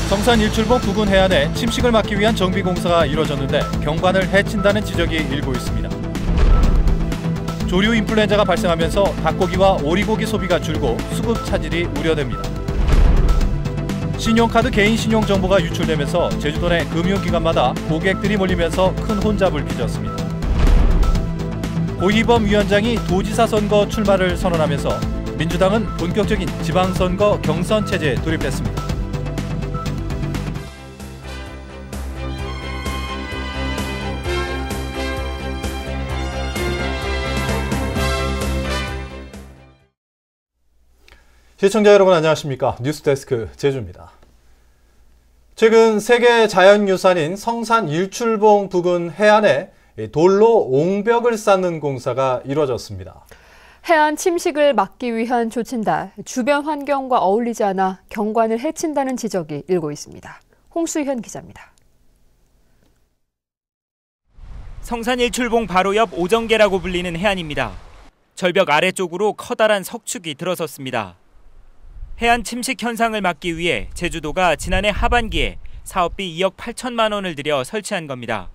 성산 일출봉 부근 해안에 침식을 막기 위한 정비공사가 이뤄졌는데 경관을 해친다는 지적이 일고 있습니다. 조류 인플루엔자가 발생하면서 닭고기와 오리고기 소비가 줄고 수급 차질이 우려됩니다. 신용카드 개인 신용 정보가 유출되면서 제주도 내 금융기관마다 고객들이 몰리면서 큰 혼잡을 빚었습니다. 고희범 위원장이 도지사 선거 출마를 선언하면서 민주당은 본격적인 지방선거 경선 체제에 돌입했습니다. 시청자 여러분 안녕하십니까? 뉴스데스크 제주입니다. 최근 세계 자연유산인 성산 일출봉 부근 해안에 돌로 옹벽을 쌓는 공사가 이루어졌습니다. 해안 침식을 막기 위한 조치인데 주변 환경과 어울리지 않아 경관을 해친다는 지적이 일고 있습니다. 홍수현 기자입니다. 성산 일출봉 바로 옆 오정계라고 불리는 해안입니다. 절벽 아래쪽으로 커다란 석축이 들어섰습니다. 해안 침식 현상을 막기 위해 제주도가 지난해 하반기에 사업비 2억 8천만 원을 들여 설치한 겁니다.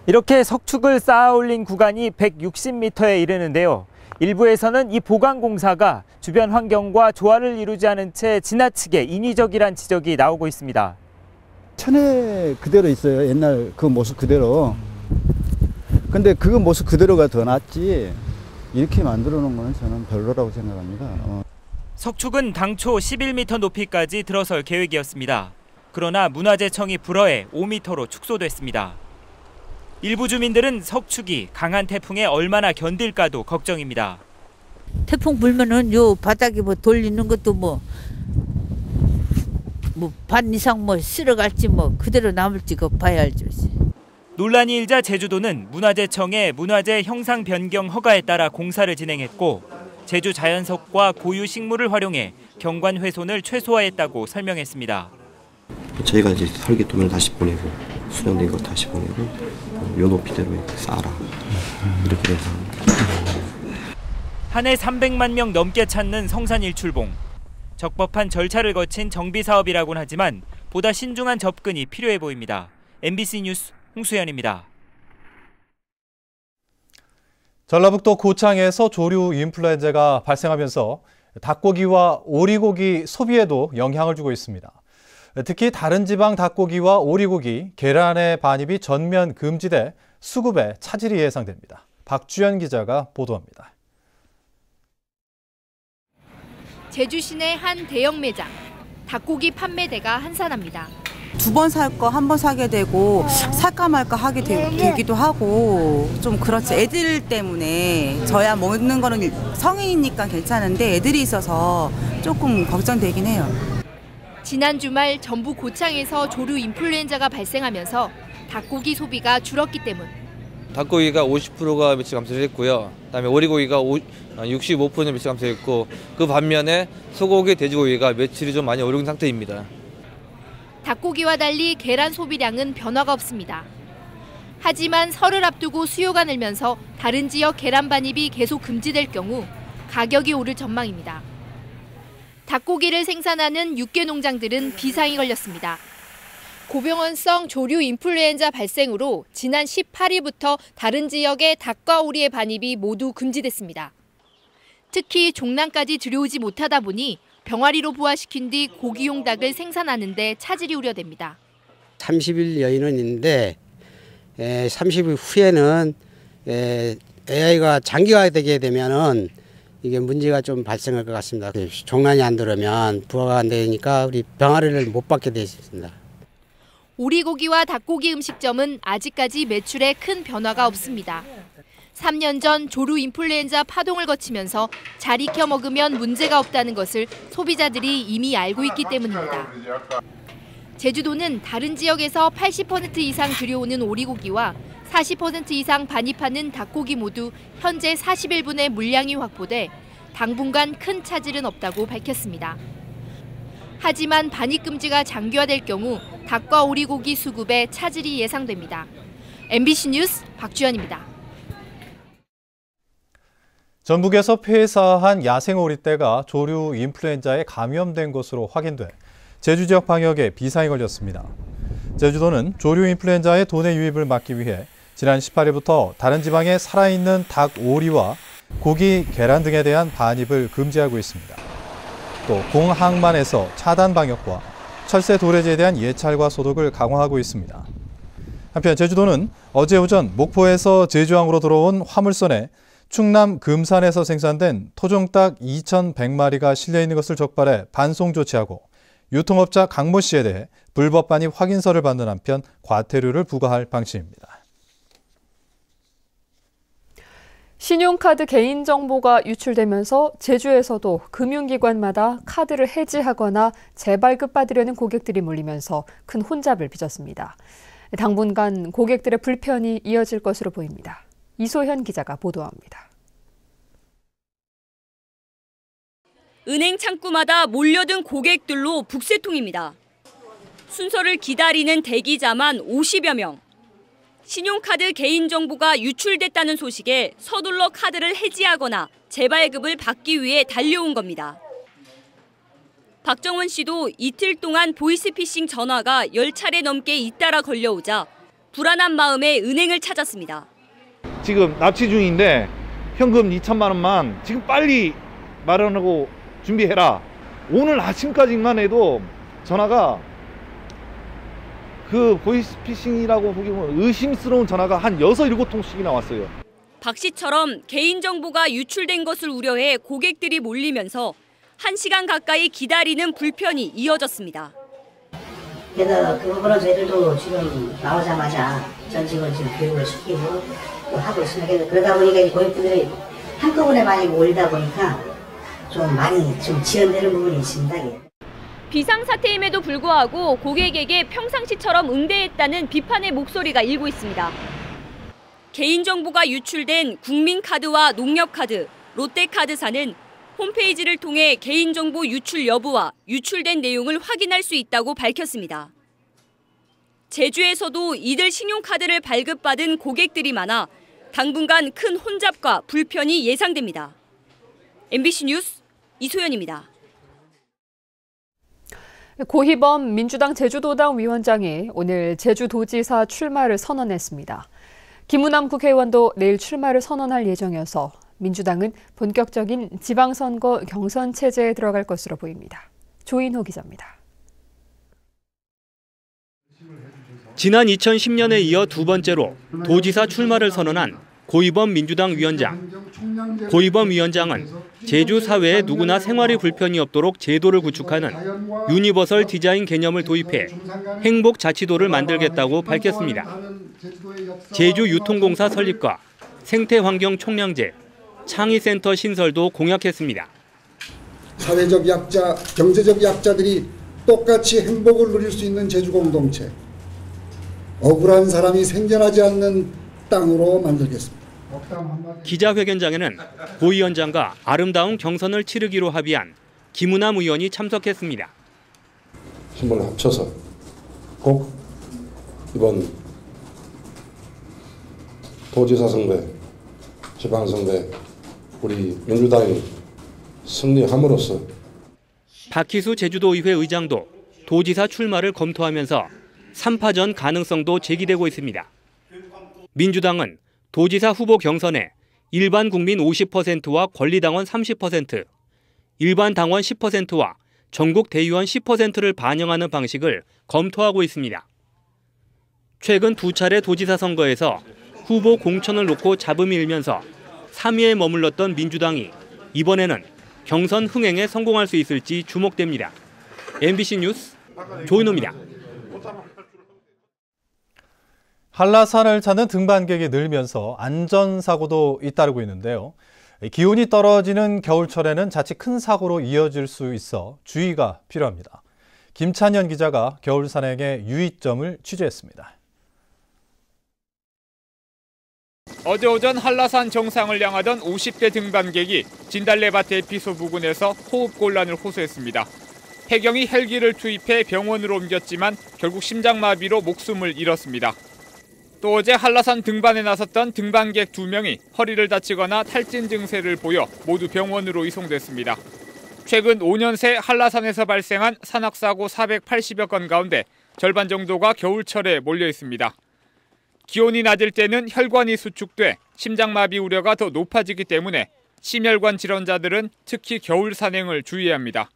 이렇게 석축을 쌓아 올린 구간이 160m에 이르는데요. 일부에서는 이 보강 공사가 주변 환경과 조화를 이루지 않은 채 지나치게 인위적이란 지적이 나오고 있습니다. 천혜 그대로 있어요. 옛날 그 모습 그대로. 근데 그 모습 그대로가 더 낫지 이렇게 만들어 놓은 거는 저는 별로라고 생각합니다. 석축은 당초 11m 높이까지 들어설 계획이었습니다. 그러나 문화재청이 불허해 5m로 축소됐습니다. 일부 주민들은 석축이 강한 태풍에 얼마나 견딜까도 걱정입니다. 태풍 불면은 요 바닥에 뭐 돌리는 것도 뭐 반 이상 쓸어갈지 그대로 남을지 그거 봐야 알죠. 논란이 일자 제주도는 문화재청에 문화재 형상 변경 허가에 따라 공사를 진행했고 제주 자연석과 고유 식물을 활용해 경관 훼손을 최소화했다고 설명했습니다. 저희가 이제 설계도면 다시 보내고 수정된 거 다시 보내고 요 높이대로 쌓아라 이렇게 돼서 한 해 300만 명 넘게 찾는 성산 일출봉. 적법한 절차를 거친 정비 사업이라고는 하지만 보다 신중한 접근이 필요해 보입니다. MBC 뉴스 홍수연입니다. 전라북도 고창에서 조류 인플루엔자가 발생하면서 닭고기와 오리고기 소비에도 영향을 주고 있습니다. 특히 다른 지방 닭고기와 오리고기, 계란의 반입이 전면 금지돼 수급에 차질이 예상됩니다. 박주연 기자가 보도합니다. 제주 시내 한 대형 매장, 닭고기 판매대가 한산합니다. 2번 살 거 1번 사게 되고 살까 말까 하게 되기도 하고 좀 그렇죠. 애들 때문에 저야 먹는 거는 성인이니까 괜찮은데 애들이 있어서 조금 걱정되긴 해요. 지난 주말 전북 고창에서 조류 인플루엔자가 발생하면서 닭고기 소비가 줄었기 때문. 닭고기가 50%가 며칠 감소했고요. 그다음에 오리고기가 65% 며칠 감소했고 그 반면에 소고기, 돼지고기가 며칠이 좀 많이 오른 상태입니다. 닭고기와 달리 계란 소비량은 변화가 없습니다. 하지만 설을 앞두고 수요가 늘면서 다른 지역 계란 반입이 계속 금지될 경우 가격이 오를 전망입니다. 닭고기를 생산하는 육개 농장들은 비상이 걸렸습니다. 고병원성 조류 인플루엔자 발생으로 지난 18일부터 다른 지역의 닭과 오리의 반입이 모두 금지됐습니다. 특히 종란까지 들여오지 못하다 보니 병아리로 부화시킨 뒤 고기용 닭을 생산하는 데 차질이 우려됩니다. 30일 여인은 있는데 30일 후에는 AI가 장기화되게 되면은 이게 문제가 좀 발생할 것 같습니다. 종란이 안 들어오면 부화가 안 되니까 우리 병아리를 못 받게 되어 있습니다. 오리고기와 닭고기 음식점은 아직까지 매출에 큰 변화가 없습니다. 3년 전 조류 인플루엔자 파동을 거치면서 잘 익혀 먹으면 문제가 없다는 것을 소비자들이 이미 알고 있기 때문입니다. 제주도는 다른 지역에서 80% 이상 들여오는 오리고기와 40% 이상 반입하는 닭고기 모두 현재 41분의 물량이 확보돼 당분간 큰 차질은 없다고 밝혔습니다. 하지만 반입 금지가 장기화될 경우 닭과 오리고기 수급에 차질이 예상됩니다. MBC 뉴스 박주연입니다. 전북에서 폐사한 야생오리떼가 조류 인플루엔자에 감염된 것으로 확인돼 제주 지역 방역에 비상이 걸렸습니다. 제주도는 조류 인플루엔자의 도내 유입을 막기 위해 지난 18일부터 다른 지방에 살아있는 닭, 오리와 고기, 계란 등에 대한 반입을 금지하고 있습니다. 또 공항만에서 차단 방역과 철새 도래지에 대한 예찰과 소독을 강화하고 있습니다. 한편 제주도는 어제 오전 목포에서 제주항으로 들어온 화물선에 충남 금산에서 생산된 토종닭 2,100마리가 실려 있는 것을 적발해 반송 조치하고 유통업자 강모 씨에 대해 불법 반입 확인서를 받는 한편 과태료를 부과할 방침입니다. 신용카드 개인정보가 유출되면서 제주에서도 금융기관마다 카드를 해지하거나 재발급받으려는 고객들이 몰리면서 큰 혼잡을 빚었습니다. 당분간 고객들의 불편이 이어질 것으로 보입니다. 이소현 기자가 보도합니다. 은행 창구마다 몰려든 고객들로 북새통입니다. 순서를 기다리는 대기자만 50여 명. 신용카드 개인정보가 유출됐다는 소식에 서둘러 카드를 해지하거나 재발급을 받기 위해 달려온 겁니다. 박정원 씨도 이틀 동안 보이스피싱 전화가 10차례 넘게 잇따라 걸려오자 불안한 마음에 은행을 찾았습니다. 지금 납치 중인데 현금 2천만 원만 지금 빨리 마련하고 준비해라. 오늘 아침까지만 해도 전화가 그 보이스피싱이라고 보기보면 의심스러운 전화가 한 6, 7통씩이나 왔어요. 박 씨처럼 개인정보가 유출된 것을 우려해 고객들이 몰리면서 1시간 가까이 기다리는 불편이 이어졌습니다. 게다가 그 부분은 저희들도 지금 나오자마자 전직원 지금 교육을 시키고 또 하고 있습니다. 그러다 보니까 고객분들이 한꺼번에 많이 몰리다 보니까 좀 많이 좀 지연되는 부분이 있습니다. 비상사태임에도 불구하고 고객에게 평상시처럼 응대했다는 비판의 목소리가 일고 있습니다. 개인정보가 유출된 국민카드와 농협카드, 롯데카드사는 홈페이지를 통해 개인정보 유출 여부와 유출된 내용을 확인할 수 있다고 밝혔습니다. 제주에서도 이들 신용카드를 발급받은 고객들이 많아 당분간 큰 혼잡과 불편이 예상됩니다. MBC 뉴스 이소연입니다. 고희범 민주당 제주도당 위원장이 오늘 제주도지사 출마를 선언했습니다. 김우남 국회의원도 내일 출마를 선언할 예정이어서 민주당은 본격적인 지방선거 경선 체제에 들어갈 것으로 보입니다. 조인호 기자입니다. 지난 2010년에 이어 두 번째로 도지사 출마를 선언한 고희범 민주당 위원장. 고희범 위원장은 제주 사회에 누구나 생활이 불편이 없도록 제도를 구축하는 유니버설 디자인 개념을 도입해 행복자치도를 만들겠다고 밝혔습니다. 제주유통공사 설립과 생태환경 총량제, 창의센터 신설도 공약했습니다. 사회적 약자, 경제적 약자들이 똑같이 행복을 누릴 수 있는 제주 공동체, 억울한 사람이 생겨나지 않는 땅으로 만들겠습니다. 기자회견장에는 고 위원장과 아름다운 경선을 치르기로 합의한 김우남 의원이 참석했습니다. 힘을 합쳐서 꼭 이번 도지사 선거에, 지방선거에 우리 민주당이 승리함으로써 박희수 제주도의회 의장도 도지사 출마를 검토하면서 3파전 가능성도 제기되고 있습니다. 민주당은 도지사 후보 경선에 일반 국민 50%와 권리당원 30%, 일반 당원 10%와 전국 대의원 10%를 반영하는 방식을 검토하고 있습니다. 최근 두 차례 도지사 선거에서 후보 공천을 놓고 잡음이 일면서 3위에 머물렀던 민주당이 이번에는 경선 흥행에 성공할 수 있을지 주목됩니다. MBC 뉴스 조인호입니다. 한라산을 찾는 등반객이 늘면서 안전사고도 잇따르고 있는데요. 기온이 떨어지는 겨울철에는 자칫 큰 사고로 이어질 수 있어 주의가 필요합니다. 김찬현 기자가 겨울 산행의 유의점을 취재했습니다. 어제 오전 한라산 정상을 향하던 50대 등반객이 진달래밭 대피소 부근에서 호흡곤란을 호소했습니다. 해경이 헬기를 투입해 병원으로 옮겼지만 결국 심장마비로 목숨을 잃었습니다. 또 어제 한라산 등반에 나섰던 등반객 2명이 허리를 다치거나 탈진 증세를 보여 모두 병원으로 이송됐습니다. 최근 5년 새 한라산에서 발생한 산악사고 480여 건 가운데 절반 정도가 겨울철에 몰려 있습니다. 기온이 낮을 때는 혈관이 수축돼 심장마비 우려가 더 높아지기 때문에 심혈관 질환자들은 특히 겨울 산행을 주의해야 합니다.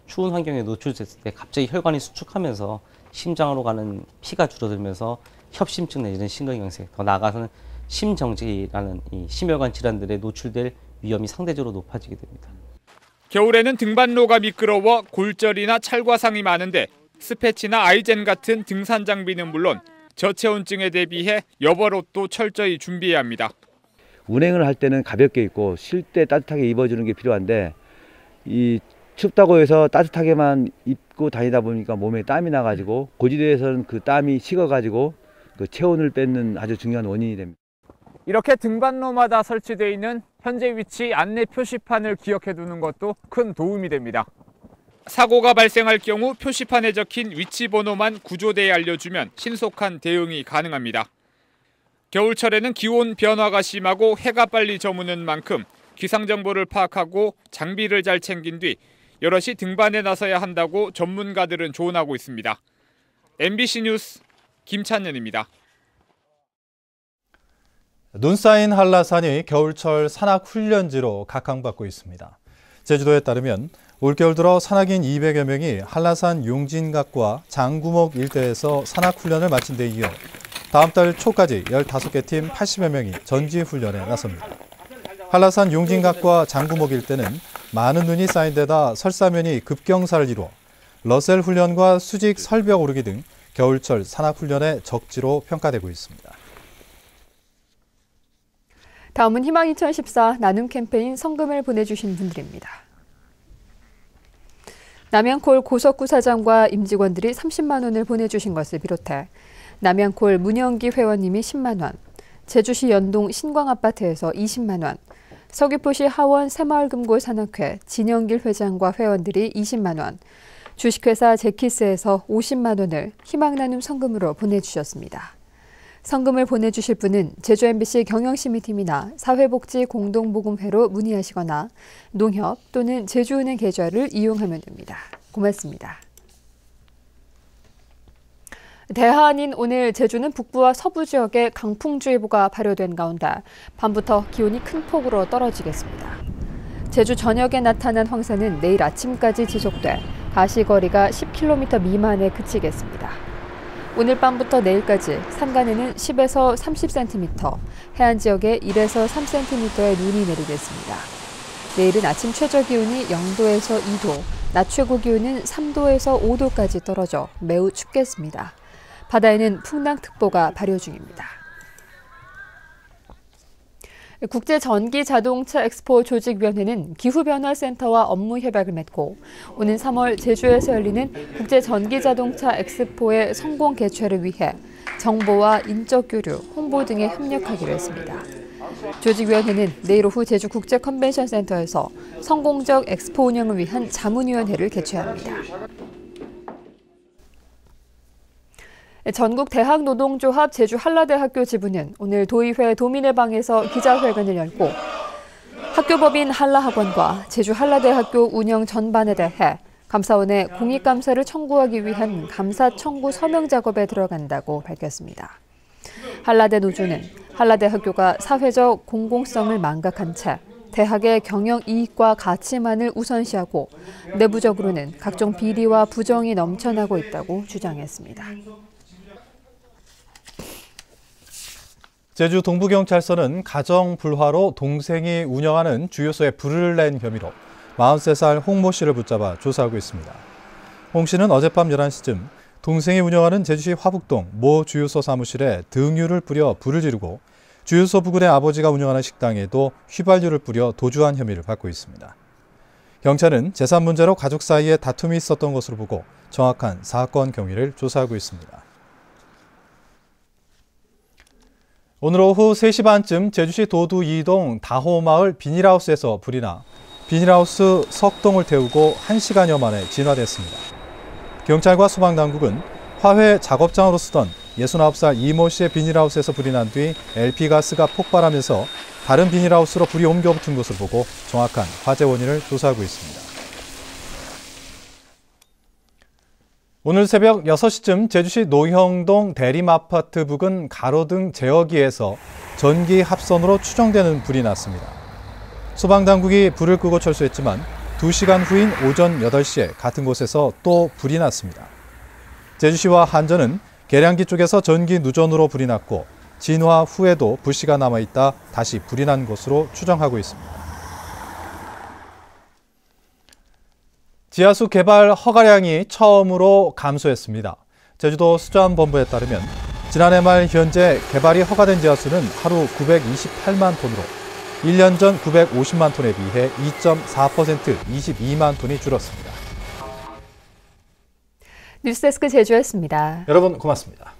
추운 환경에 노출됐을 때 갑자기 혈관이 수축하면서 심장으로 가는 피가 줄어들면서 협심증 내지는 심근경색, 더 나아가서는 심정지라는 이 심혈관 질환들에 노출될 위험이 상대적으로 높아지게 됩니다. 겨울에는 등반로가 미끄러워 골절이나 찰과상이 많은데 스패치나 아이젠 같은 등산 장비는 물론 저체온증에 대비해 여벌옷도 철저히 준비해야 합니다. 운행을 할 때는 가볍게 입고 쉴 때 따뜻하게 입어주는 게 필요한데 이 춥다고 해서 따뜻하게만 입고 다니다 보니까 몸에 땀이 나가지고 고지대에서는 그 땀이 식어가지고 그 체온을 뺏는 아주 중요한 원인이 됩니다. 이렇게 등반로마다 설치되어 있는 현재 위치 안내 표시판을 기억해 두는 것도 큰 도움이 됩니다. 사고가 발생할 경우 표시판에 적힌 위치 번호만 구조대에 알려주면 신속한 대응이 가능합니다. 겨울철에는 기온 변화가 심하고 해가 빨리 저무는 만큼 기상정보를 파악하고 장비를 잘 챙긴 뒤 여럿이 등반에 나서야 한다고 전문가들은 조언하고 있습니다. MBC 뉴스 김찬현입니다. 눈 쌓인 한라산이 겨울철 산악훈련지로 각광받고 있습니다. 제주도에 따르면 올겨울 들어 산악인 200여 명이 한라산 용진각과 장구목 일대에서 산악훈련을 마친 데 이어 다음 달 초까지 15개 팀 80여 명이 전지훈련에 나섭니다. 한라산 용진각과 장구목 일대는 많은 눈이 쌓인 데다 설사면이 급경사를 이루어 러셀 훈련과 수직 설벽 오르기 등 겨울철 산악훈련의 적지로 평가되고 있습니다. 다음은 희망 2014 나눔 캠페인 성금을 보내주신 분들입니다. 남양콜 고석구 사장과 임직원들이 30만 원을 보내주신 것을 비롯해 남양콜 문영기 회원님이 10만 원, 제주시 연동 신광아파트에서 20만 원, 서귀포시 하원 새마을금고 산악회 진영길 회장과 회원들이 20만 원, 주식회사 제키스에서 50만 원을 희망나눔 성금으로 보내주셨습니다. 성금을 보내주실 분은 제주 MBC 경영심의팀이나 사회복지공동모금회로 문의하시거나 농협 또는 제주은행 계좌를 이용하면 됩니다. 고맙습니다. 대하안인 오늘 제주는 북부와 서부 지역에 강풍주의보가 발효된 가운데 밤부터 기온이 큰 폭으로 떨어지겠습니다. 제주 전역에 나타난 황사는 내일 아침까지 지속돼 가시거리가 10km 미만에 그치겠습니다. 오늘 밤부터 내일까지 산간에는 10에서 30cm, 해안 지역에 1에서 3cm의 눈이 내리겠습니다. 내일은 아침 최저 기온이 0도에서 2도, 낮 최고 기온은 3도에서 5도까지 떨어져 매우 춥겠습니다. 바다에는 풍랑특보가 발효 중입니다. 국제전기자동차 엑스포 조직위원회는 기후변화센터와 업무 협약을 맺고 오는 3월 제주에서 열리는 국제전기자동차 엑스포의 성공 개최를 위해 정보와 인적 교류, 홍보 등에 협력하기로 했습니다. 조직위원회는 내일 오후 제주 국제컨벤션센터에서 성공적 엑스포 운영을 위한 자문위원회를 개최합니다. 전국 대학노동조합 제주 한라대학교 지부는 오늘 도의회 도민의 방에서 기자회견을 열고 학교법인 한라학원과 제주 한라대학교 운영 전반에 대해 감사원에 공익감사를 청구하기 위한 감사 청구 서명 작업에 들어간다고 밝혔습니다. 한라대 노조는 한라대학교가 사회적 공공성을 망각한 채 대학의 경영 이익과 가치만을 우선시하고 내부적으로는 각종 비리와 부정이 넘쳐나고 있다고 주장했습니다. 제주 동부경찰서는 가정불화로 동생이 운영하는 주유소에 불을 낸 혐의로 43살 홍 모 씨를 붙잡아 조사하고 있습니다. 홍 씨는 어젯밤 11시쯤 동생이 운영하는 제주시 화북동 모 주유소 사무실에 등유를 뿌려 불을 지르고 주유소 부근의 아버지가 운영하는 식당에도 휘발유를 뿌려 도주한 혐의를 받고 있습니다. 경찰은 재산 문제로 가족 사이에 다툼이 있었던 것으로 보고 정확한 사건 경위를 조사하고 있습니다. 오늘 오후 3시 반쯤 제주시 도두 2동 다호마을 비닐하우스에서 불이 나 비닐하우스 석동을 태우고 1시간여 만에 진화됐습니다. 경찰과 소방당국은 화훼 작업장으로 쓰던 69살 이모 씨의 비닐하우스에서 불이 난 뒤 LP가스가 폭발하면서 다른 비닐하우스로 불이 옮겨 붙은 것으로 보고 정확한 화재 원인을 조사하고 있습니다. 오늘 새벽 6시쯤 제주시 노형동 대림아파트 부근 가로등 제어기에서 전기 합선으로 추정되는 불이 났습니다. 소방당국이 불을 끄고 철수했지만 2시간 후인 오전 8시에 같은 곳에서 또 불이 났습니다. 제주시와 한전은 계량기 쪽에서 전기 누전으로 불이 났고 진화 후에도 불씨가 남아있다 다시 불이 난 것으로 추정하고 있습니다. 지하수 개발 허가량이 처음으로 감소했습니다. 제주도 수자원본부에 따르면 지난해 말 현재 개발이 허가된 지하수는 하루 928만 톤으로 1년 전 950만 톤에 비해 2.4% 22만 톤이 줄었습니다. 뉴스데스크 제주였습니다. 여러분 고맙습니다.